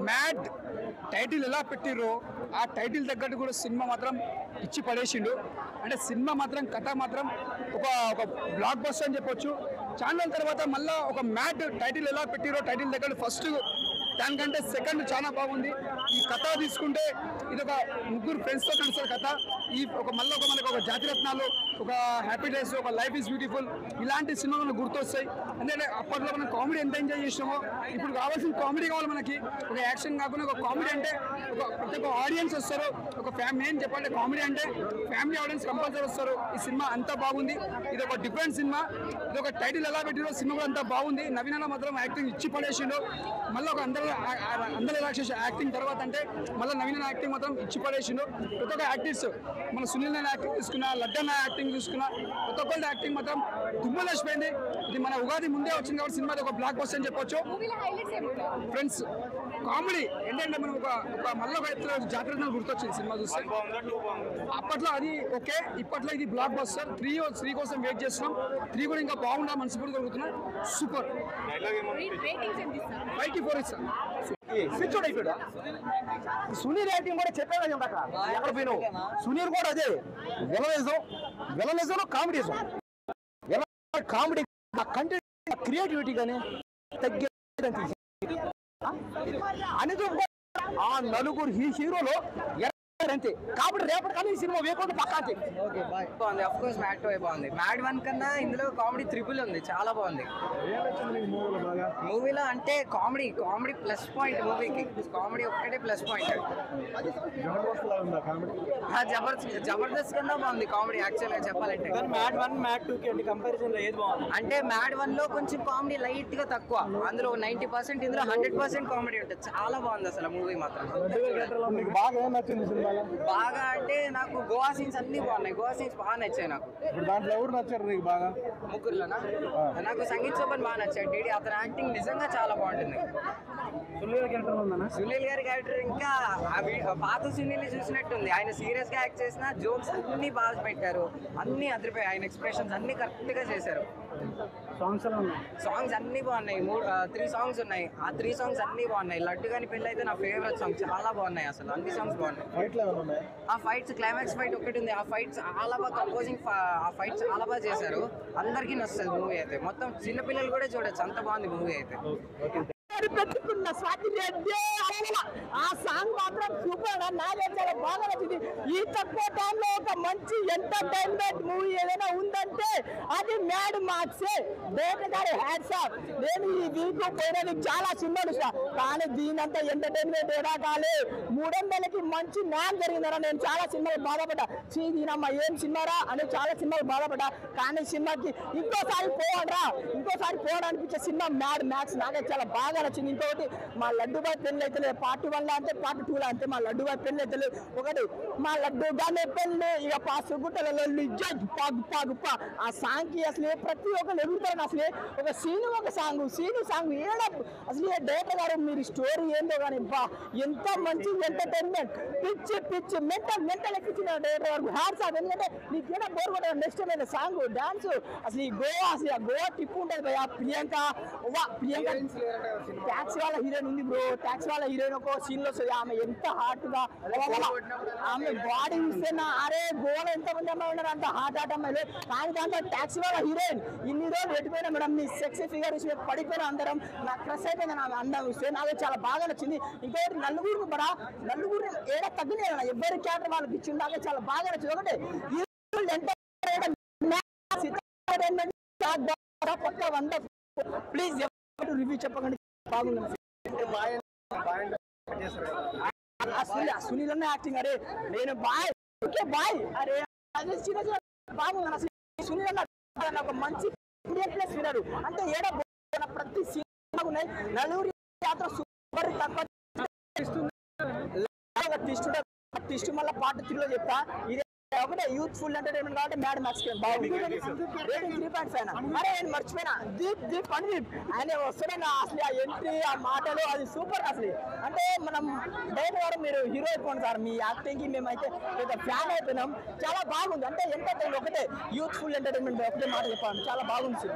Mad title ఎలా పెట్టిరో ఆ title తగ్గట్టు కూడా సినిమా మాత్రం ఇచ్చి పడేసిండు. అంటే సినిమా మాత్రం కథ మాత్రం ఒక ఒక బ్లాక్ బస్టర్ అని చెప్పొచ్చు. ఛానల్ తర్వాత మళ్ళీ ఒక మ్యాడ్ టైటిల్ ఎలా పెట్టిరో టైటిల్ తగ్గట్టు ఫస్ట్ దానికంటే సెకండ్ చాలా బాగుంది. ఈ కథ తీసుకుంటే ఇది ఒక ముగ్గురు ఫ్రెండ్స్తో నడుస్తారు కథ. ఈ మళ్ళీ మనకు ఒక జాతిరత్నాలు, ఒక హ్యాపీ డేస్, ఒక లైఫ్ ఈజ్ బ్యూటిఫుల్ ఇలాంటి సినిమాలు గుర్తొస్తాయి. ఎందుకంటే అప్పట్లో మనం కామెడీ ఎంత ఎంజాయ్ చేసినామో ఇప్పుడు కావాల్సిన కామెడీ కావాలి మనకి. ఒక యాక్షన్ కాకుండా ఒక కామెడీ అంటే ప్రతి ఒక్క ఆడియన్స్ వస్తారు. ఒక ఫ్యామిలీ ఏం చెప్పాలంటే కామెడీ అంటే ఫ్యామిలీ ఆడియన్స్ కంపల్సరీ వస్తారు. ఈ సినిమా అంతా బాగుంది. ఇది ఒక డిఫరెంట్ సినిమా. ఇది ఒక టైటిల్ ఎలా పెట్టిరో సినిమా కూడా అంతా బాగుంది. నవీన్ అన్న మాత్రం యాక్టింగ్ ఇచ్చి పడేసిండు. మళ్ళీ ఒక అందరూ రాక్షస యాక్టింగ్ తర్వాత అంటే మళ్ళీ నవీన్ యాక్టింగ్ మాత్రం ఇచ్చి పడేసిండు. ప్రతి ఒక్క యాక్టర్స్ మన సునీల్ అన్న యాక్టింగ్ తీసుకున్నా, లడ్డన్న యాక్టింగ్ తీసుకున్నా, ప్రతి ఒక్కరి యాక్టింగ్ మాత్రం దుమ్మలేసిపోయింది. ఇది మన ఉగాది ముందే వచ్చింది కాబట్టి సినిమా ఒక బ్లాక్ బస్టర్ అని చెప్పొచ్చు. ఫ్రెండ్స్ కామెడీ ఏంటంటే మనం ఒక మళ్ళీ ఒక జాగ్రత్తలు గుర్తొచ్చింది సినిమా చూస్తే. అప్పట్లో అది ఓకే, ఇప్పట్లో ఇది బ్లాక్ బస్టర్. 3 కోసం వెయిట్ చేస్తున్నాం. 3 కూడా ఇంకా బాగుండా మనస్ఫూర్తిగా కోరుతున్నా. సూపర్ 5-4 ఇస్తాను. సునీల్ రేటింగ్ కూడా చెప్పాను ఎక్కడ పోయినావు. సునీల్ కూడా అదే విలనిజం కామెడీజం. కామెడీ కంటెంట్ క్రియేటివిటీ కానీ తగ్గే అనేది ఆ నలుగురు హీరోలో అంతే. కాబట్టి రేపటి కానీ ఈ సినిమా వేయకుండా పక్కా బాగుంది. అఫ్ కోర్స్ మ్యాడ్ 2 బాగుంది. మ్యాడ్ 1 కన్నా ఇందులో కామెడీ ట్రిపుల్ ఉంది, చాలా బాగుంది. మూవీలో అంటే కామెడీ ప్లస్ పాయింట్. మూవీకి కామెడీ ఒక్కటే ప్లస్ పాయింట్. జబర్దస్త్ కన్నా బాగుంది కామెడీ యాక్చువల్గా చెప్పాలంటే. మ్యాడ్ 1 మ్యాడ్ 2 కంపారిజన్ లో ఏది బాగుంది అంటే మ్యాడ్ 1 లో కొంచెం కామెడీ లైట్ గా తక్కువ, అందులో 90%, ఇందులో 100% కామెడీ ఉంటుంది. చాలా బాగుంది అసలు మూవీ మాత్రం. బాగా అంటే నాకు గోవా సీన్స్ అన్ని బాగున్నాయి. గోవా సీన్స్ బాగా నచ్చాయి నాకు. దాంట్లో ఎవరు నచ్చారు నీకు బాగా? ముగ్గురులోనా నాకు సంగీత్ శోభన్ బాగా నచ్చాడు. డీడీ అతని యాక్టింగ్ నిజంగా చాలా బాగుంటుంది. సునీల్ గారి క్యారెక్టర్ ఇంకా పాత సునీల్ చూసినట్టుంది. ఆయన సీరియస్ గా యాక్ట్ చేసిన జోక్స్ అన్ని బాగా పెట్టారు, అన్ని అదిరిపోయాయి. ఆయన ఎక్స్ప్రెషన్స్ అన్ని కరెక్ట్ గా చేశారు. సాంగ్స్ అన్ని బాగున్నాయి. 3 సాంగ్స్ ఉన్నాయి. ఆ 3 సాంగ్స్ అన్ని బాగున్నాయి. లడ్డు గాని పెళ్ళి అయితే నా ఫేవరెట్ సాంగ్. చాలా బాగున్నాయి అసలు, అన్ని సాంగ్స్ బాగున్నాయి. ఆ ఫైట్స్, క్లైమాక్స్ ఫైట్ ఒకటి ఉంది. ఆ ఫైట్ చాలా బాగా కంపోజింగ్, ఆ ఫైట్ చాలా బాగా చేశారు. అందరికీ నచ్చుతుంది మూవీ అయితే. మొత్తం చిన్నపిల్లలు కూడా చూడొచ్చు, అంత బాగుంది మూవీ అయితే. పెట్టుకున్న స్వాతి ఆ సాంగ్ మాత్రం సూపర్. నాకే చాలా బాగా నచ్చింది. ఈ తక్కువ టైంలో ఒక మంచి ఎంటర్టైన్మెంట్ మూవీ ఏదైనా ఉందంటే అది మ్యాడ్ మార్క్సే. గారి హ్యాట్స్ ఆఫ్. నేను ఈ వీక్ పోయినది చాలా సినిమాలు కానీ దీనంతా ఎంటర్టైన్మెంట్ ఏడా కాలే. 300కి మంచి న్యాయం జరిగిందరా. నేను చాలా సినిమాలు బాధపడ్డా. దీనమ్మ ఏం సినిమారా అని చాలా సినిమాలు బాధపడ్డా. కానీ సినిమాకి ఇంకోసారి పోవడం అనిపించే సినిమా మ్యాడ్ మ్యాక్స్. నాకే చాలా బాగా నచ్చింది. ఇంకొకటి మా లడ్డుబాయ్ పెళ్ళి అయితే పార్ట్ 1 అంటే పార్ట్ 2 అంతే. మా లడ్డుబాయ్ పెళ్ళి అయితే ఒకటి మా లడ్డు గానే పెళ్ళి ఇక పాసుగుట్టలలో గుప్ప ఆ సాంగ్ కి అసలు ప్రతి ఒక్కరు ఎదుగుతారు. అసలు ఒక సాంగ్ ఏడ అసలు డైరెక్టర్ గారు మీరు స్టోరీ ఏందో కానీ బా ఎంత మంచి ఎంటర్టైన్మెంట్. పిచ్చి మెంటల్ ఎక్కించిన డైరెక్టర్ గారు హ్యాట్స్ ఆఫ్. ఎందుకంటే నీకు ఏదో బోర్ కొట్ట నెక్స్ట్ మీద సాంగ్ డాన్స్ అసలు ఈ గోవా ట్రిప్ ఉంటుంది భయ. ప్రియాంక ట్యాక్సీ వాళ్ళ హీరోయిన్ ఉంది బ్రో. ట్యాక్సీ వాళ్ళ హీరోయిన్ ఒక సీన్ లో వస్తుంది. ఆమె ఎంత హార్ట్ గా ఆమె బాడీ ఇస్తే అరే గోవా ఎంత మంది అమ్మాయి ఉన్నారు అంత హార్ట్ అమ్మాయిలు. కానీ దాంట్లో ట్యాక్సీ వాళ్ళ హీరోయిన్ ఇన్ని రోజులు పెట్టిపోయినా మేడం. నీ సెక్సీ ఫిగర్ ఇస్తే పడిపోయినా అందరం. నాకు క్రష్ అయిపోయింది ఆమె అందం ఇస్తే. నాకు చాలా బాగా నచ్చింది. ఇంకొకటి నలుగురు ఏడా తగ్గిన ఎవరి క్యారెక్టర్ వాళ్ళకి ఇచ్చింది. నాకు చాలా బాగా నచ్చింది. ఒకటి ప్లీజ్ రివ్యూ చెప్పకండి. బాగుంది. సునీల్ అన్న యాక్టింగ్ అరే నేను బాయ్ అరే బాగుంది. సునీల్ అన్న ఒక మంచి ప్లేస్ వినరు అంటే ఏడ ప్రతి సినిమా ఉన్నాయి. నలుగురు యాత్ర సూపర్ తక్కువ టిస్ట్ మళ్ళీ పార్ట్ 3లో చెప్తా. ఇదే ఒకటే యూత్ఫుల్ ఎంటర్టైన్మెంట్ కాబట్టి మ్యాడ్ మ్యాక్స్ రేటింగ్ 3.5. అరే నేను మర్చిపోయినా దీప్ ఆయన వస్తున్నా అసలు ఆ ఎంట్రీ ఆ మాటలు అది సూపర్. అసలు అంటే మనం డైరెక్టర్ గారు మీరు హీరో అయిపోండి సార్. మీ యాక్టింగ్ కి మేమైతే పెద్ద ఫ్యాన్ అయిపోయినాం. చాలా బాగుంది. అంటే ఎంటర్టైన్ ఒకటే యూత్ఫుల్ ఎంటర్టైన్మెంట్ ఒకటే మాట చెప్పాలి. చాలా బాగుంది.